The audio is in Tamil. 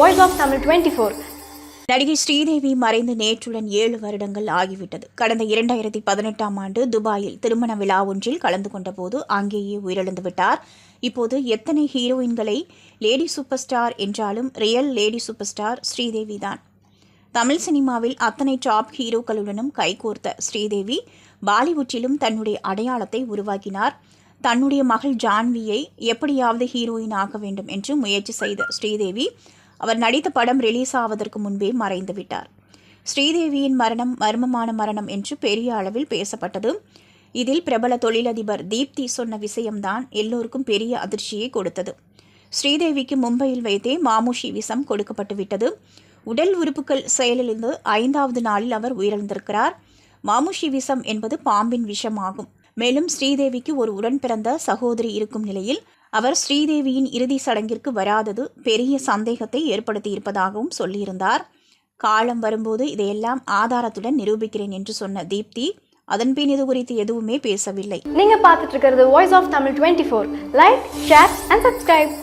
Voice of Tamil 24. நடிகை ஸ்ரீதேவி மறைந்து நேற்றுடன் 7 வருடங்கள் ஆகிவிட்டது. கடந்த 2018ஆம் ஆண்டு துபாயில் திருமண விழா ஒன்றில் கலந்து கொண்டபோது அங்கேயே உயிரிழந்து விட்டார். இப்போது எத்தனை ஹீரோயின்களை லேடி சூப்பர் ஸ்டார் என்றாலும் real lady super star Sridevi தான். தமிழ் சினிமாவில் அத்தனை டாப் ஹீரோக்களுடனும் கைகோர்த்த ஸ்ரீதேவி பாலிவுட்டிலும் தன்னுடைய அடையாளத்தை உருவாக்கினார். தன்னுடைய மகள் ஜான்வியை எப்படியாவது ஹீரோயின் ஆக்க வேண்டும் என்று முயற்சி செய்த ஸ்ரீதேவி அவர் நடித்த படம் ரிலீஸ் ஆவதற்கு முன்பே மறைந்து விட்டார். ஸ்ரீதேவியின் மரணம் மர்மமான மரணம் என்று பெரிய அளவில் பேசப்பட்டது. இதில் பிரபல தொழிலதிபர் தீப்தி சொன்ன விஷயம்தான் எல்லோருக்கும் பெரிய அதிர்ச்சியை கொடுத்தது. ஸ்ரீதேவிக்கு மும்பையில் வைத்தே மாமுஷி விஷம் கொடுக்கப்பட்டு விட்டது. உடல் உறுப்புகள் செயலிழந்து 5வது நாளில் அவர் உயிரிழந்திருக்கிறார். மாமுஷி விஷம் என்பது பாம்பின் விஷமாகும். மேலும் ஸ்ரீதேவிக்கு ஒரு உடன் பிறந்த சகோதரி இருக்கும் நிலையில் அவர் ஸ்ரீதேவியின் இறுதி சடங்கிற்கு வராதது பெரிய சந்தேகத்தை ஏற்படுத்தியிருப்பதாகவும் சொல்லியிருந்தார். காலம் வரும்போது இதையெல்லாம் ஆதாரத்துடன் நிரூபிக்கிறேன் என்று சொன்ன தீப்தி அதன்பின் இது குறித்து எதுவுமே பேசவில்லை. நீங்க பார்த்துட்டு இருக்கிறது Voice of Tamil 24. Like, share and subscribe.